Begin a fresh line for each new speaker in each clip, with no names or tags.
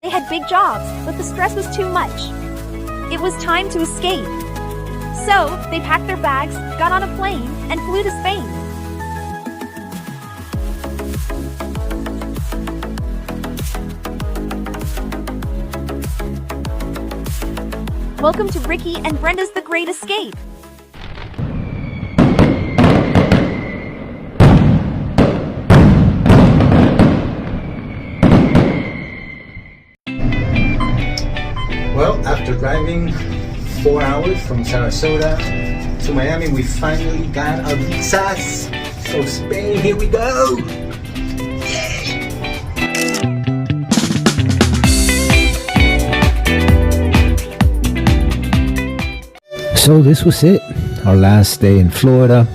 They had big jobs, but the stress was too much. It was time to escape. So, they packed their bags, got on a plane, and flew to Spain. Welcome to Ricky and Brenda's The Great Escape.
Well, after driving 4 hours from Sarasota to Miami, we finally got our visas. So Spain, here we go! Yay! So this was it, our last day in Florida.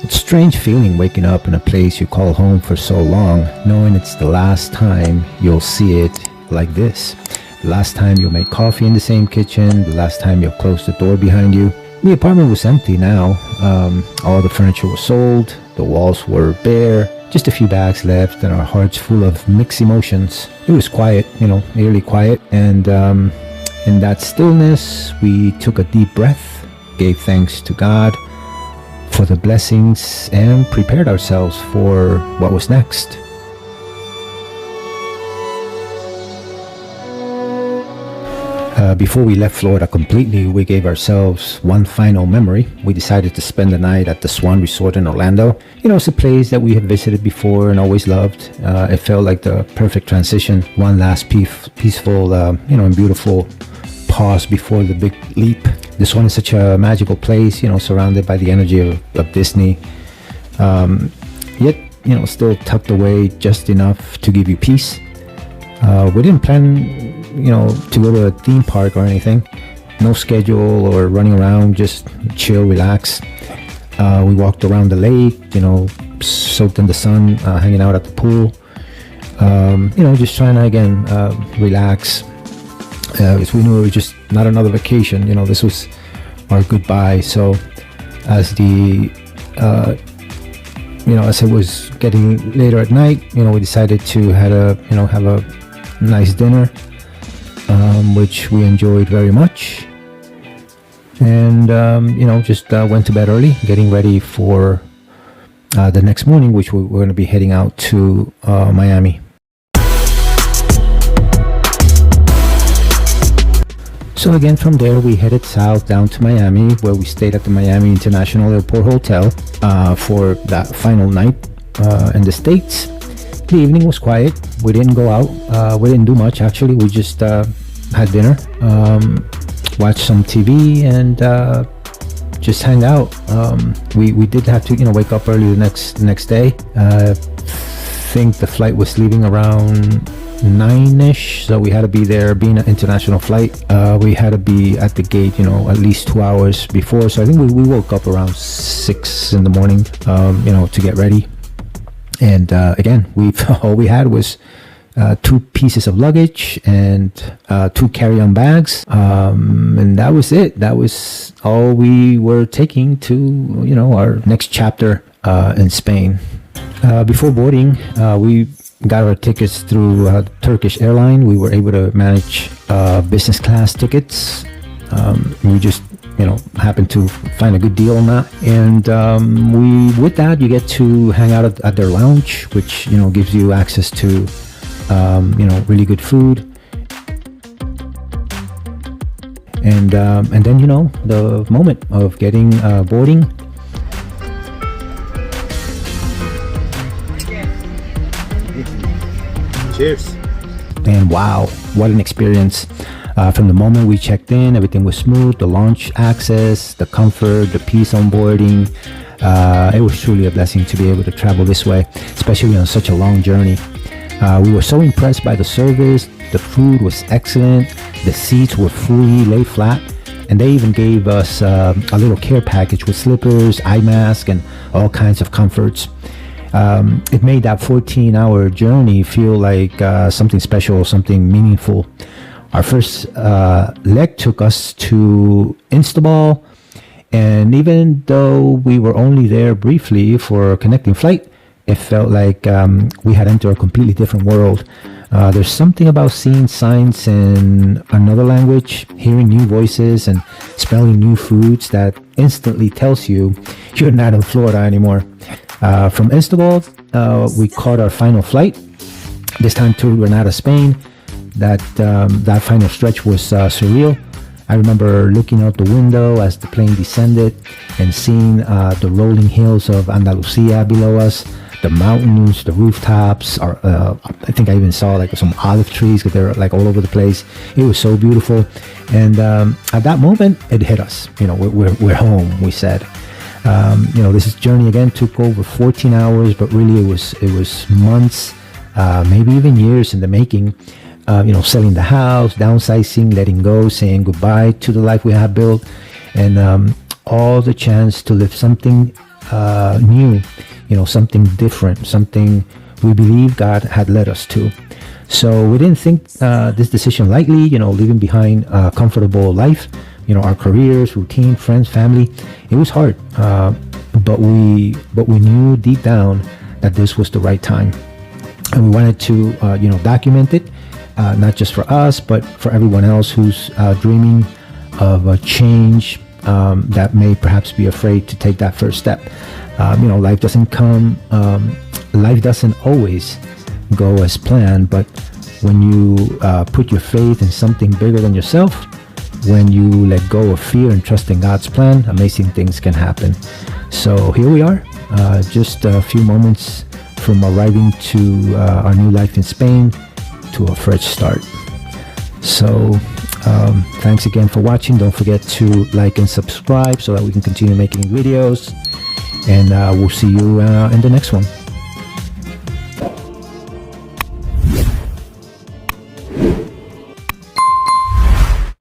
It's a strange feeling waking up in a place you call home for so long, knowing it's the last time you'll see it like this. The last time you'll make coffee in the same kitchen, the last time you'll close the door behind you. The apartment was empty now. All the furniture was sold, the walls were bare, just a few bags left, and our hearts full of mixed emotions. It was quiet, eerily quiet, and in that stillness, we took a deep breath, gave thanks to God for the blessings, and prepared ourselves for what was next. Before we left Florida completely, we gave ourselves one final memory. We decided to spend the night at the Swan Resort in Orlando. It's a place that we have visited before and always loved. It felt like the perfect transition. One last peaceful, and beautiful pause before the big leap. This one is such a magical place, surrounded by the energy of Disney. Yet, still tucked away just enough to give you peace. We didn't plan to go to a theme park or anything. No schedule or running around, just chill, relax. We walked around the lake, soaked in the sun, hanging out at the pool. Just trying to, again, relax. Because we knew it was just not another vacation. This was our goodbye. So as as it was getting later at night, we decided to have a nice dinner. Which we enjoyed very much, and just went to bed early, getting ready for the next morning, which we're going to be heading out to Miami. So again, from there we headed south down to Miami, where we stayed at the Miami International Airport Hotel for that final night in the States. The evening was quiet. We didn't go out. We didn't do much, actually. We just had dinner, watched some TV, and just hang out. We did have to, wake up early the next day. I think the flight was leaving around 9ish, so we had to be there. Being an international flight, we had to be at the gate, at least 2 hours before. So I think we woke up around 6 in the morning, to get ready. And again, all we had was 2 pieces of luggage and 2 carry-on bags, and that was it. That was all we were taking to our next chapter in Spain. Before boarding, we got our tickets through Turkish airline. We were able to manage business class tickets. We just happened to find a good deal on that, and with that you get to hang out at their lounge, which gives you access to really good food, and then the moment of getting boarding. Cheers. And wow, what an experience. From the moment we checked in, everything was smooth. The launch access, the comfort, the peace on boarding. It was truly a blessing to be able to travel this way, especially on such a long journey. We were so impressed by the service. The food was excellent. The seats were fully lay flat. And they even gave us a little care package with slippers, eye mask, and all kinds of comforts. It made that 14-hour journey feel like something special, something meaningful. Our first leg took us to Istanbul, and even though we were only there briefly for a connecting flight, it felt like we had entered a completely different world. There's something about seeing signs in another language, hearing new voices, and smelling new foods that instantly tells you you're not in Florida anymore. From Istanbul, we caught our final flight, this time to Granada, Spain. That final stretch was surreal. I remember looking out the window as the plane descended and seeing the rolling hills of Andalusia below us, the mountains, the rooftops. I think I even saw like some olive trees because they're like all over the place. It was so beautiful. And at that moment, it hit us. We're home, we said. This journey again took over 14 hours, but really it was months, maybe even years in the making. Selling the house, downsizing, letting go, saying goodbye to the life we have built, and all the chance to live something new, something different, something we believe God had led us to. So we didn't think this decision lightly, leaving behind a comfortable life, our careers, routine, friends, family. It was hard, but we knew deep down that this was the right time, and we wanted to, document it. Not just for us, but for everyone else who's dreaming of a change, that may perhaps be afraid to take that first step. Life doesn't always go as planned, but when you put your faith in something bigger than yourself, when you let go of fear and trust in God's plan, amazing things can happen. So here we are, just a few moments from arriving to our new life in Spain, to a fresh start. So thanks again for watching. Don't forget to like and subscribe so that we can continue making videos, and we'll see you in the next one.